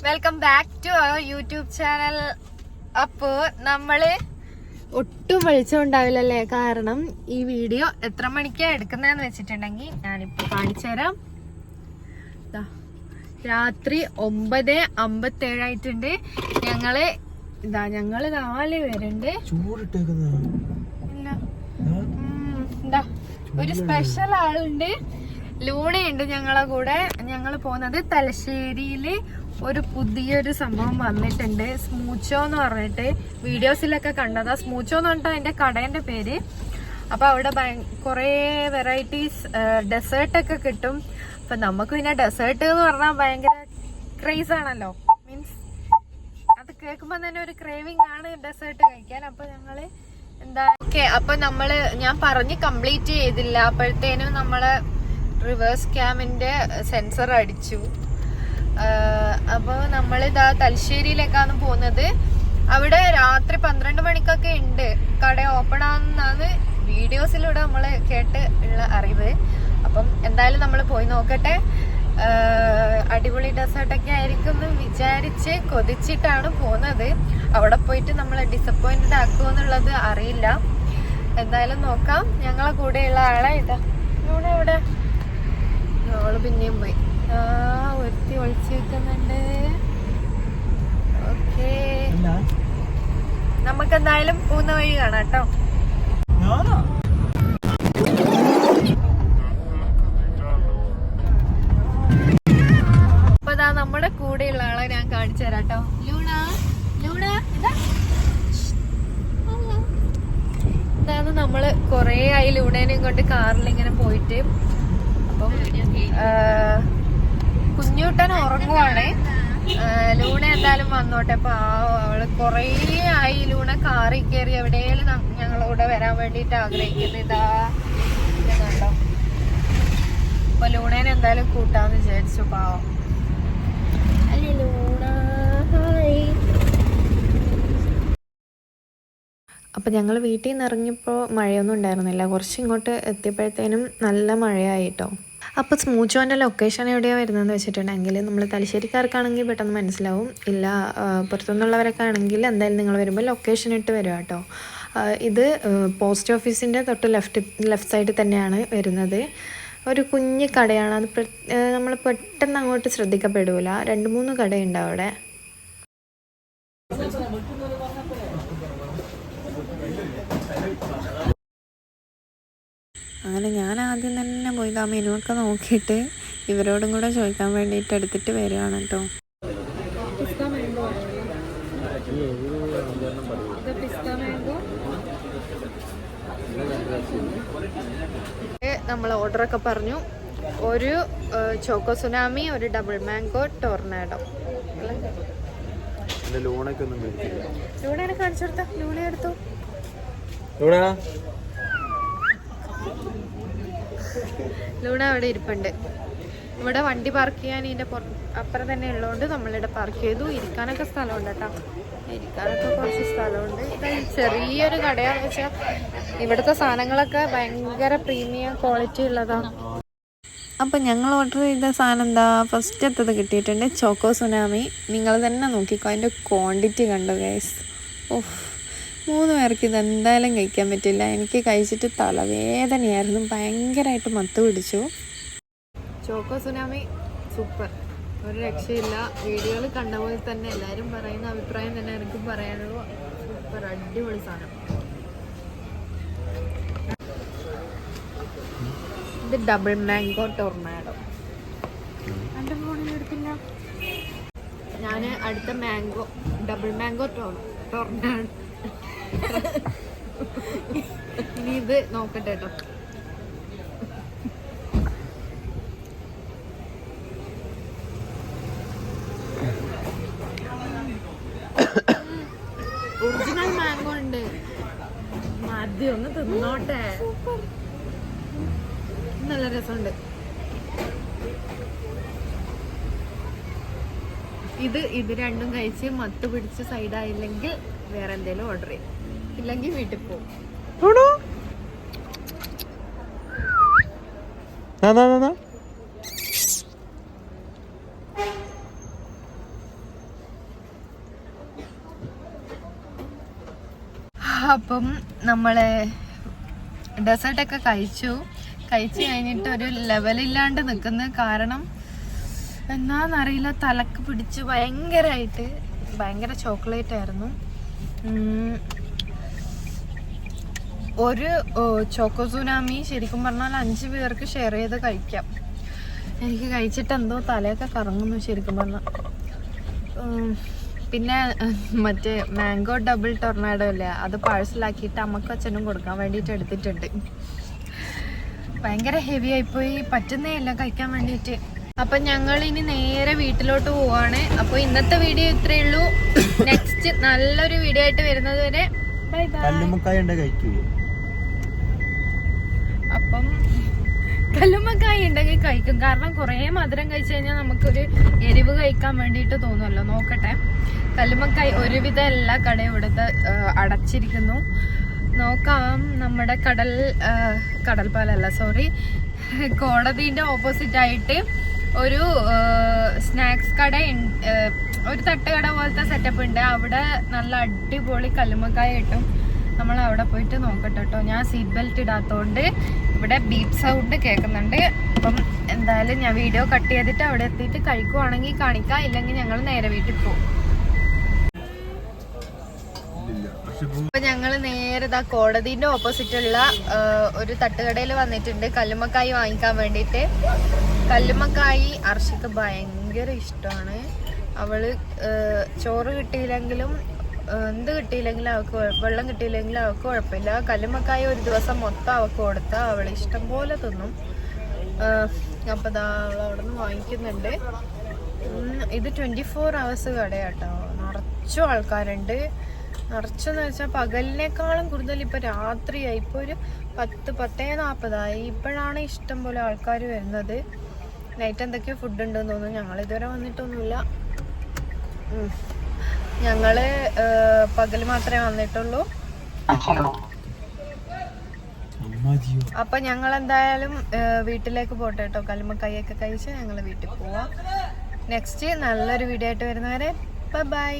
Welcome back to our YouTube channel. അപ്പോ നമ്മള് ഒട്ടും വെളിച്ചമുണ്ടാവില്ലല്ലേ, കാരണം ഈ വീഡിയോ എത്ര മണിക്കാ എടുക്കുന്നതെന്ന് വെച്ചിട്ടുണ്ടെങ്കിൽ ഞാനിപ്പോ കാണിച്ചു തരാം. രാത്രി 9:57 ആയിട്ടുണ്ട്. ഞങ്ങള് 4 പേരുണ്ട്. ഇല്ല, ഒരു സ്പെഷ്യൽ ആളുണ്ട്, ലൂണയുണ്ട് ഞങ്ങളെ കൂടെ. ഞങ്ങള് പോകുന്നത് തലശ്ശേരിയില് ഒരു പുതിയൊരു സംഭവം വന്നിട്ടുണ്ട്, സ്മൂച്ചോ എന്ന് പറഞ്ഞിട്ട്. വീഡിയോസിലൊക്കെ കണ്ടതാ. സ്മൂച്ചോ എന്ന് പറഞ്ഞിട്ട് അതിന്റെ കടേന്റെ പേര്. അപ്പൊ അവിടെ കൊറേ വെറൈറ്റീസ് ഡെസേർട്ടൊക്കെ കിട്ടും. അപ്പൊ നമുക്ക് പിന്നെ ഡെസേർട്ട് എന്ന് പറഞ്ഞാൽ ഭയങ്കര ക്രേസ് ആണല്ലോ. മീൻസ് അത് കേൾക്കുമ്പോ തന്നെ ഒരു ക്രേവിംഗ് ആണ് ഡെസേർട്ട് കഴിക്കാൻ. അപ്പൊ ഞങ്ങള് അപ്പൊ ഞാൻ പറഞ്ഞ് കംപ്ലീറ്റ് ചെയ്തില്ല. അപ്പോഴത്തേനും നമ്മള് റിവേഴ്സ് ക്യാമിന്റെ സെൻസർ അടിച്ചു. അപ്പൊ നമ്മളിതാ തലശ്ശേരിയിലേക്കാണ് പോകുന്നത്. അവിടെ രാത്രി 12 മണിക്കൊക്കെ ഉണ്ട് കട ഓപ്പൺ ആണെന്നാണ് വീഡിയോസിലൂടെ നമ്മള് കേട്ട് ഉള്ള അറിവ്. അപ്പം എന്തായാലും നമ്മൾ പോയി നോക്കട്ടെ. അടിപൊളി ഡെസേർട്ടൊക്കെ ആയിരിക്കും എന്ന് വിചാരിച്ച് കൊതിച്ചിട്ടാണ് പോകുന്നത്. അവിടെ പോയിട്ട് നമ്മളെ ഡിസപ്പോയിന്റഡ് ആക്കുമെന്നുള്ളത് അറിയില്ല. എന്തായാലും നോക്കാം. ഞങ്ങളെ കൂടെയുള്ള ആളെ ഇവിടെ എവിടെ അവള് പിന്നെയും പോയി. ഒരുത്തി ഒളിച്ചു വെക്കുന്നുണ്ട്. ഓക്കേ, നമുക്ക് എന്തായാലും പോകുന്ന വഴി കാണാം കേട്ടോ. അപ്പൊ നമ്മുടെ കൂടെയുള്ള ആളെ ഞാൻ കാണിച്ചു തരാം കേട്ടോ. ഇതാണ് നമ്മള് കൊറേ ആയി ലൂണേനെയും കൊണ്ട് കാറിൽ ഇങ്ങനെ പോയിട്ട്. അപ്പം കുഞ്ഞൂട്ടൻ ഉറങ്ങുവാണ്. ലൂണ എന്തായാലും വന്നോട്ടെ. അപ്പൊ അവള് കൊറേ ആയി ലൂണ കാറിൽ കയറി എവിടെയെങ്കിലും ഞങ്ങളൂടെ വരാൻ വേണ്ടിട്ട് ആഗ്രഹിക്കുന്നത്. ഇതാണ്ടോ. അപ്പൊ ലൂണേനെ എന്തായാലും കൂട്ടാന്ന് വിചാരിച്ചു. പാവം അല്ലേ ലൂണ. ഹായ്. അപ്പം ഞങ്ങൾ വീട്ടിൽ നിന്ന് ഇറങ്ങിയപ്പോൾ മഴയൊന്നും ഉണ്ടായിരുന്നില്ല. കുറച്ച് ഇങ്ങോട്ട് എത്തിയപ്പോഴത്തേനും നല്ല മഴയായിട്ടോ. അപ്പോൾ സ്മൂച്ചോൻ്റെ ലൊക്കേഷൻ എവിടെയാണ് വരുന്നതെന്ന് വെച്ചിട്ടുണ്ടെങ്കിൽ, നമ്മൾ തലശ്ശേരിക്കാർക്കാണെങ്കിൽ പെട്ടെന്ന് മനസ്സിലാവും. ഇല്ല, പുറത്തുനിന്നുള്ളവരൊക്കെ ആണെങ്കിൽ എന്തായാലും നിങ്ങൾ വരുമ്പോൾ ലൊക്കേഷൻ ഇട്ട് വരിക കേട്ടോ. ഇത് പോസ്റ്റ് ഓഫീസിൻ്റെ തൊട്ട് ലെഫ്റ്റ് സൈഡിൽ തന്നെയാണ് വരുന്നത്. ഒരു കുഞ്ഞ് കടയാണ്. അത് നമ്മൾ പെട്ടെന്ന് അങ്ങോട്ട് ശ്രദ്ധിക്കപ്പെടില്ല. 2-3 കടയുണ്ട് അവിടെ. അങ്ങനെ ഞാൻ ആദ്യം തന്നെ പോയി ആ മെനു ഒക്കെ നോക്കിയിട്ട് ഇവരോടും കൂടെ ചോദിക്കാൻ വേണ്ടിയിട്ട് എടുത്തിട്ട് വരികയാണ് കേട്ടോ. നമ്മൾ ഓർഡറൊക്കെ പറഞ്ഞു. ഒരു ചോക്കോ സുനാമി, ഒരു ഡബിൾ മാംഗോ ടോർണാഡോ. ലൂണേനെ കാണിച്ചു കൊടുത്ത. ലൂണ എടുത്തു. ലൂണ അവിടെ ഇരിപ്പുണ്ട്. ഇവിടെ വണ്ടി പാർക്ക് ചെയ്യാൻ ഇതിന്റെ അപ്പുറം തന്നെ ഉള്ളതുകൊണ്ട് നമ്മളിവിടെ പാർക്ക് ചെയ്തു. ഇരിക്കാനൊക്കെ സ്ഥലമുണ്ട് കേട്ടോ. ഇരിക്കാനൊക്കെ കുറച്ച് സ്ഥലമുണ്ട്. ഇത് ചെറിയൊരു കടയാന്ന് വെച്ചാൽ ഇവിടുത്തെ സാധനങ്ങളൊക്കെ ഭയങ്കര പ്രീമിയം ക്വാളിറ്റി ഉള്ളതാണ്. അപ്പം ഞങ്ങൾ ഓർഡർ ചെയ്ത സാധനം എന്താ, ഫസ്റ്റ് എത്തത് കിട്ടിയിട്ടുണ്ട്, ചോക്കോ സുനാമി. നിങ്ങൾ തന്നെ നോക്കിക്കോ, അതിൻ്റെ ക്വാണ്ടിറ്റി കണ്ടോ ഗൈസ്. ഓഹ്, 3 പേർക്ക് ഇതെന്തായാലും കഴിക്കാൻ പറ്റില്ല. എനിക്ക് കഴിച്ചിട്ട് തലവേദനയായിരുന്നു, ഭയങ്കരമായിട്ട് മത്ത് പിടിച്ചു. ചോക്കോ സുനാമി സൂപ്പർ, ഒരു രക്ഷയില്ല. വീഡിയോയിൽ കണ്ട പോലെ തന്നെ എല്ലാവരും പറയുന്ന അഭിപ്രായം തന്നെ എനിക്കും പറയാനുള്ളൂ. സൂപ്പർ, അടിപൊളി സാധനം. ഇത് ഡബിൾ മാംഗോ ടോർണാഡോ. എൻ്റെ ഫോണിൽ എടുത്തില്ല. ഞാൻ അടുത്ത ഡബിൾ മാംഗോ ടോർണാഡോ ഇനി ഇത് നോക്കട്ടെ കേട്ടോ. ഒറിജിനൽ മാംഗോ ഉണ്ട്. മതി, ഒന്ന് തിന്നോട്ടെ. നല്ല രസമുണ്ട്. ഇത് രണ്ടും കഴിച്ച് മത്ത് പിടിച്ച് സൈഡായില്ലെങ്കിൽ വേറെ എന്തെങ്കിലും ഓർഡർ ചെയ്യും, ഇല്ലെങ്കിൽ വീട്ടിൽ പോകും. അപ്പം നമ്മളെ ഡെസേർട്ടൊക്കെ കഴിച്ചു കഴിഞ്ഞിട്ട് ഒരു ലെവലില്ലാണ്ട് നിൽക്കുന്ന കാരണം എന്നാന്നറിയില്ല, തലക്ക് പിടിച്ച് ഭയങ്കര ചോക്ലേറ്റ് ആയിരുന്നു. ഒരു ചോക്കോ സുനാമി ശരിക്കും പറഞ്ഞാൽ 5 പേർക്ക് ഷെയർ ചെയ്ത് കഴിക്കാം. എനിക്ക് കഴിച്ചിട്ട് എന്തോ തലയൊക്കെ കറങ്ങുന്നു ശരിക്കും പറഞ്ഞാൽ. പിന്നെ മറ്റേ മാംഗോ ഡബിൾ ടൊർണാഡോ അല്ലേ, അത് പാഴ്സലാക്കിയിട്ട് അമ്മക്കും അച്ഛനും കൊടുക്കാൻ വേണ്ടിയിട്ട് എടുത്തിട്ടുണ്ട്. ഭയങ്കര ഹെവി ആയിപ്പോയി, പറ്റുന്നേ ഇല്ല കഴിക്കാൻ വേണ്ടിയിട്ട്. അപ്പം ഞങ്ങൾ ഇനി നേരെ വീട്ടിലോട്ട് പോവാണ്. അപ്പോൾ ഇന്നത്തെ വീഡിയോ ഇത്രയേ ഉള്ളൂ. നെക്സ്റ്റ് നല്ലൊരു വീഡിയോ ആയിട്ട് വരുന്നത് വരെ ബൈ ബൈ. അപ്പം കല്ലുമ്മക്കായ ഉണ്ടെങ്കിൽ കഴിക്കും, കാരണം കുറേ മധുരം കഴിച്ചു കഴിഞ്ഞാൽ നമുക്കൊരു എരിവ് കഴിക്കാൻ വേണ്ടിയിട്ട് തോന്നുമല്ലോ. നോക്കട്ടെ, കല്ലുമ്മക്കായ ഒരുവിധം എല്ലാ കടയും ഇവിടുത്തെ അടച്ചിരിക്കുന്നു. നോക്കാം. നമ്മുടെ കടൽപ്പാലല്ല, സോറി, കോടതിന്റെ ഓപ്പോസിറ്റ് ആയിട്ട് ഒരു സ്നാക്സ് കട, ഒരു തട്ടുകട പോലത്തെ സെറ്റപ്പ് ഉണ്ട്. അവിടെ നല്ല അടിപൊളി കല്ലുമ്മക്കായ കിട്ടും. നമ്മൾ അവിടെ പോയിട്ട് നോക്കട്ടെ കേട്ടോ. ഞാൻ സീറ്റ് ബെൽറ്റ് ഇടാത്തതുകൊണ്ട് ഇവിടെ ബീപ്പ് സൗണ്ട് കേൾക്കുന്നുണ്ട്. അപ്പം എന്തായാലും ഞാൻ വീഡിയോ കട്ട് ചെയ്തിട്ട് അവിടെ എത്തിയിട്ട് കഴിക്കുവാണെങ്കിൽ കാണിക്കാം, ഇല്ലെങ്കിൽ ഞങ്ങൾ നേരെ വീട്ടിൽ പോകും. അപ്പൊ ഞങ്ങൾ നേരെ കോടതിന്റെ ഓപ്പോസിറ്റുള്ള ഒരു തട്ടുകടയിൽ വന്നിട്ടുണ്ട് കല്ലുമ്മക്കായി വാങ്ങിക്കാൻ വേണ്ടിയിട്ട്. കല്ലുമ്മക്കായി അർഷിക്ക് ഭയങ്കര ഇഷ്ടമാണ്. അവള് ചോറ് കിട്ടിയില്ലെങ്കിലും എന്ത് കിട്ടിയില്ലെങ്കിലും അവൾക്ക്, വെള്ളം കിട്ടിയില്ലെങ്കിലും അവൾക്ക് കുഴപ്പമില്ല. കല്ലുമ്മക്കായ ഒരു ദിവസം മൊത്തം അവൾക്ക് കൊടുത്താൽ അവൾ ഇഷ്ടം പോലെ തിന്നും. അപ്പം അവൾ അവിടെ നിന്ന് വാങ്ങിക്കുന്നുണ്ട്. ഇത് 24 hours കടയാട്ടോ. നിറച്ചും ആൾക്കാരുണ്ട്. നിറച്ചെന്ന് വെച്ചാൽ പകലിനേക്കാളും കൂടുതൽ ഇപ്പം രാത്രിയായി. ഇപ്പോൾ ഒരു 10-10:40 ഇപ്പോഴാണ് ഇഷ്ടം പോലെ ആൾക്കാർ വരുന്നത്. നൈറ്റ് എന്തൊക്കെയോ ഫുഡ് ഉണ്ടെന്ന് തോന്നുന്നു. ഞങ്ങളിതുവരെ വന്നിട്ടൊന്നുമില്ല. ഞങ്ങള് പകല് മാത്രമേ വന്നിട്ടുള്ളൂ. അപ്പൊ ഞങ്ങൾ എന്തായാലും വീട്ടിലേക്ക് പോട്ടെ കേട്ടോ. കല്ലുമ്മക്കായൊക്കെ കഴിച്ച് ഞങ്ങൾ വീട്ടിൽ പോവാം. നെക്സ്റ്റ് നല്ലൊരു വീഡിയോ ആയിട്ട് വരുന്നവരെ ബൈ ബൈ.